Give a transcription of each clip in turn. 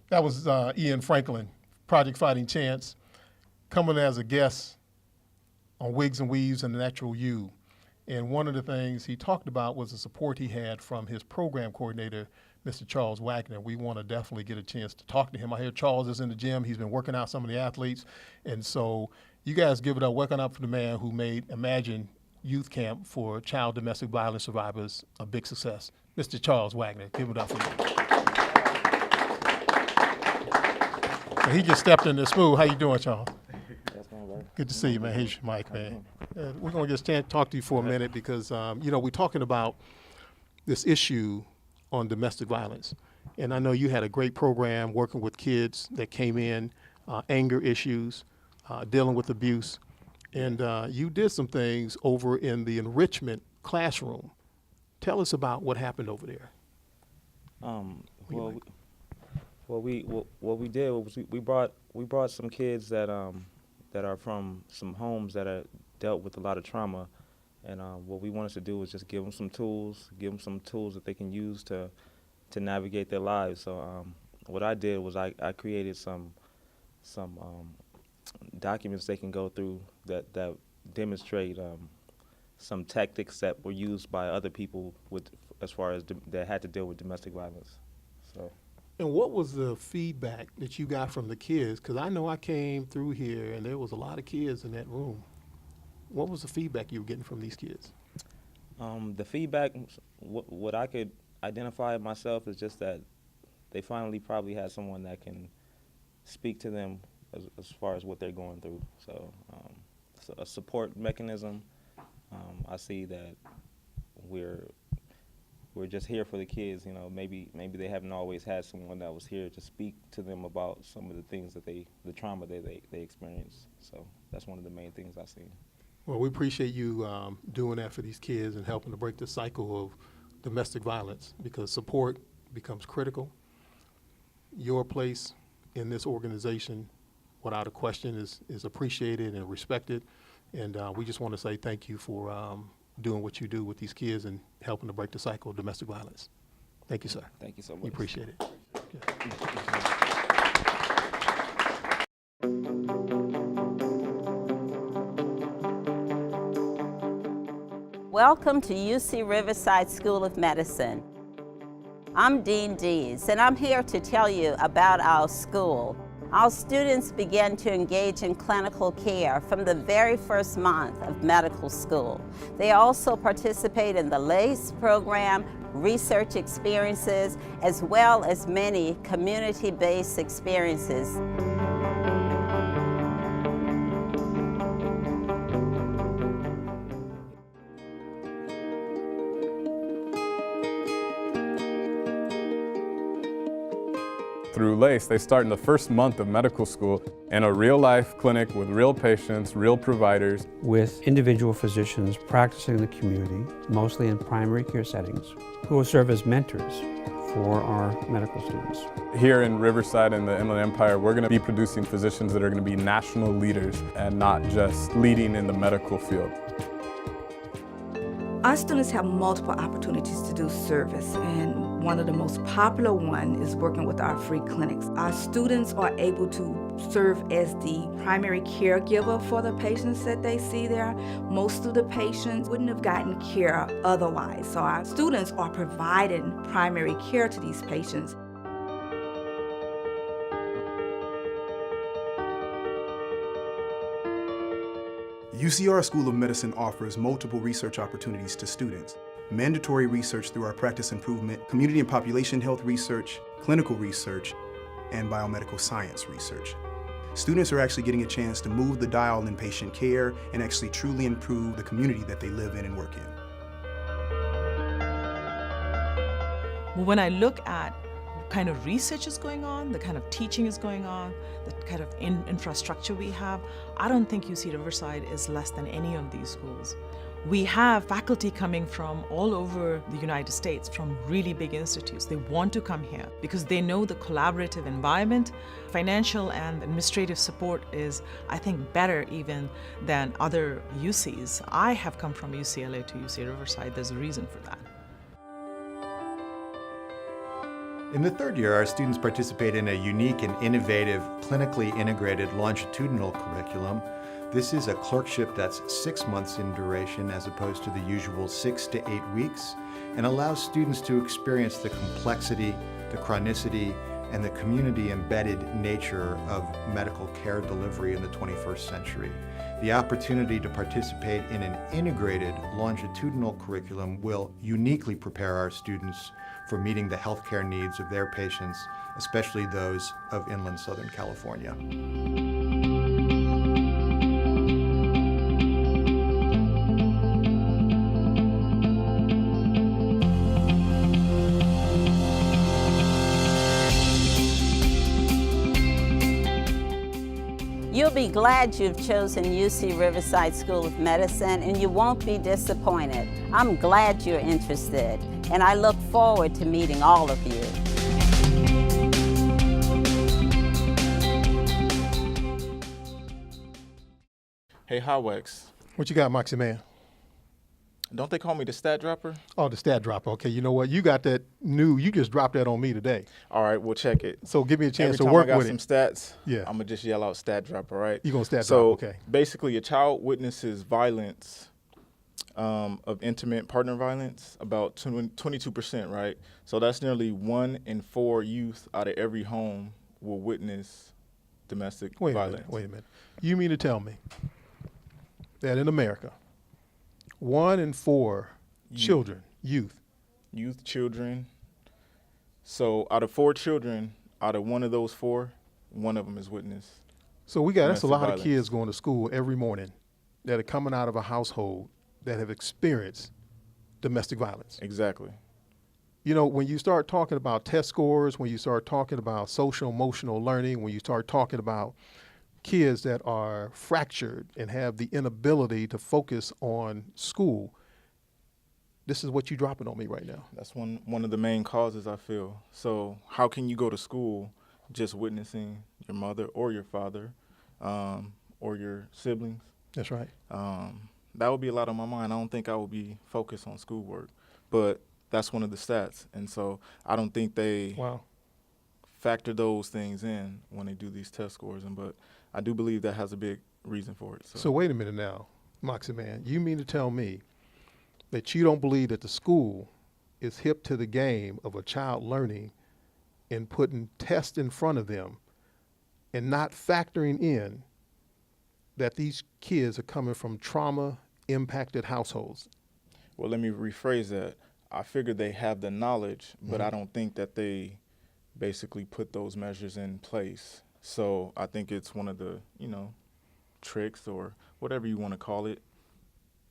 That was Ian Franklin, Project Fighting Chance, coming as a guest on Wigs and Weaves and the Natural You. And one of the things he talked about was the support he had from his program coordinator, Mr. Charles Wagner. We want to definitely get a chance to talk to him. I hear Charles is in the gym. He's been working out some of the athletes. And so you guys give it up, working up for the man who made Imagine Youth Camp for child domestic violence survivors a big success. Mr. Charles Wagner, give it up for him. So he just stepped in there smooth. How you doing, Charles? Good to see you, man. Here's your mic, man. We're going to just talk to you for a minute because, we're talking about this issue on domestic violence. And I know you had a great program working with kids that came in, anger issues, dealing with abuse. And you did some things over in the enrichment classroom. Tell us about what happened over there. What we did was we brought some kids that are from some homes that are dealt with a lot of trauma, and what we wanted to do was just give them some tools that they can use to navigate their lives. So what I did was I created some documents they can go through that demonstrate some tactics that were used by other people as far as that had to deal with domestic violence. So. And what was the feedback that you got from the kids? Because I know I came through here and there was a lot of kids in that room. What was the feedback you were getting from these kids? The feedback, what I could identify myself is just that they finally probably had someone that can speak to them as far as what they're going through. So, a support mechanism. I see that we're just here for the kids. Maybe they haven't always had someone that was here to speak to them about some of the things that the trauma that they experienced. So that's one of the main things I've seen. Well, we appreciate you doing that for these kids and helping to break the cycle of domestic violence, because support becomes critical. Your place in this organization, without a question, is appreciated and respected. And we just want to say thank you for doing what you do with these kids and helping to break the cycle of domestic violence. Thank you, sir. Thank you so much. We appreciate it. Welcome to UC Riverside School of Medicine. I'm Dean Dees, and I'm here to tell you about our school. Our students begin to engage in clinical care from the very first month of medical school. They also participate in the LACE program, research experiences, as well as many community-based experiences. Through LACE, they start in the first month of medical school in a real-life clinic with real patients, real providers. With individual physicians practicing in the community, mostly in primary care settings, who will serve as mentors for our medical students. Here in Riverside and the Inland Empire, we're going to be producing physicians that are going to be national leaders and not just leading in the medical field. Our students have multiple opportunities to do service, and one of the most popular one is working with our free clinics. Our students are able to serve as the primary caregiver for the patients that they see there. Most of the patients wouldn't have gotten care otherwise, so our students are providing primary care to these patients. UCR School of Medicine offers multiple research opportunities to students. Mandatory research through our practice improvement, community and population health research, clinical research, and biomedical science research. Students are actually getting a chance to move the dial in patient care and actually truly improve the community that they live in and work in. When I look at what kind of research is going on, the kind of teaching is going on, the kind of infrastructure we have, I don't think UC Riverside is less than any of these schools. We have faculty coming from all over the United States, from really big institutes. They want to come here because they know the collaborative environment. Financial and administrative support is, I think, better even than other UCs. I have come from UCLA to UC Riverside. There's a reason for that. In the third year, our students participate in a unique and innovative, clinically integrated longitudinal curriculum. This is a clerkship that's 6 months in duration as opposed to the usual 6 to 8 weeks, and allows students to experience the complexity, the chronicity, and the community-embedded nature of medical care delivery in the 21st century. The opportunity to participate in an integrated longitudinal curriculum will uniquely prepare our students for meeting the healthcare needs of their patients, especially those of inland Southern California. You'll be glad you've chosen UC Riverside School of Medicine, and you won't be disappointed. I'm glad you're interested, and I look forward to meeting all of you. Hey, Hotwaxx, What you got, Moxie Man? don't they call me the stat dropper? Oh, the stat dropper. Okay, you know what? You got that new, you just dropped that on me today. All right, we'll check it. So give me a chance Every to time work I got with some it. stats, Yeah. I'm gonna just yell out stat dropper, right? You gonna stat so drop, okay. basically, a child witnesses violence of intimate partner violence, about 22%, right? So that's nearly 1 in 4 youth out of every home will witness domestic Wait violence. a minute. You mean to tell me that in America, 1 in 4 children, youth, Children. So out of 4 children, out of one of those 4, one of them is witness. so we got, that's a Domestic lot violence. of kids going to school every morning that are coming out of a household that have experienced domestic violence. Exactly. You know, when you start talking about test scores, when you start talking about social emotional learning, when you start talking about kids that are fractured and have the inability to focus on school, this is what you're dropping on me right now. That's one of the main causes, I feel. So how can you go to school just witnessing your mother or your father or your siblings? That's right. That would be a lot on my mind. I don't think I would be focused on schoolwork, but that's one of the stats. And so I don't think they Wow. factor those things in when they do these test scores. But I do believe that has a big reason for it. So wait a minute now, Moxie Man. You mean to tell me that you don't believe that the school is hip to the game of a child learning and putting tests in front of them and not factoring in that these kids are coming from trauma-impacted households? Well, let me rephrase that. I figure they have the knowledge, but I don't think that they basically put those measures in place. So I think it's one of the, tricks or whatever you want to call it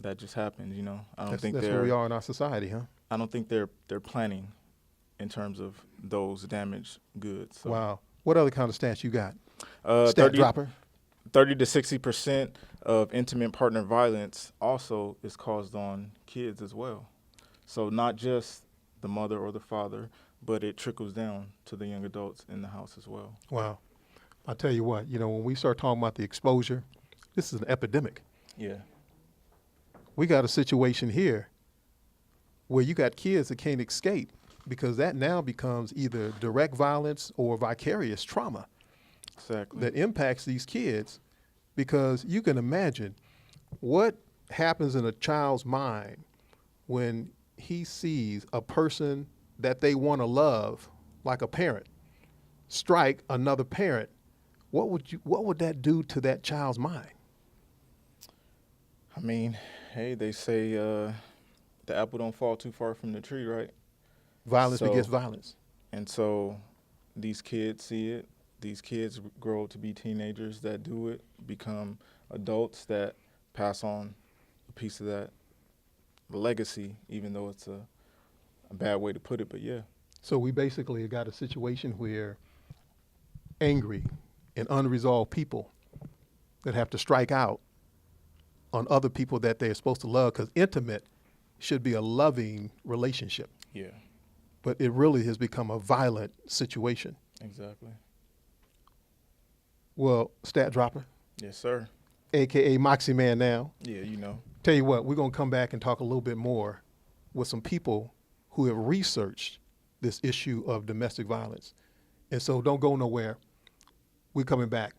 that just happens, I don't think That's where we are in our society, huh? I don't think they're planning in terms of those damaged goods. So, Wow. What other kind of stats you got? Stat 30 dropper. 30 to 60% of intimate partner violence also is caused on kids as well. So not just the mother or the father, but it trickles down to the young adults in the house as well. Wow. I'll tell you what, when we start talking about the exposure, this is an epidemic. Yeah. We got a situation here where you got kids that can't escape because that now becomes either direct violence or vicarious trauma Exactly. that impacts these kids, because you can imagine what happens in a child's mind when he sees a person that they want to love, like a parent, strike another parent. What would that do to that child's mind? I mean, hey, they say the apple don't fall too far from the tree, right? Violence So- begets violence. And so these kids see it. These kids grow up to be teenagers that do it, become adults that pass on a piece of that legacy, even though it's a bad way to put it, but yeah. So we basically got a situation where angry and unresolved people that have to strike out on other people that they're supposed to love, because intimate should be a loving relationship, Yeah, but it really has become a violent situation. exactly. Well, Stat Dropper, Yes, sir. AKA Moxie Man now, Yeah, tell you what, we're going to come back and talk a little bit more with some people who have researched this issue of domestic violence. And so don't go nowhere. We're coming back.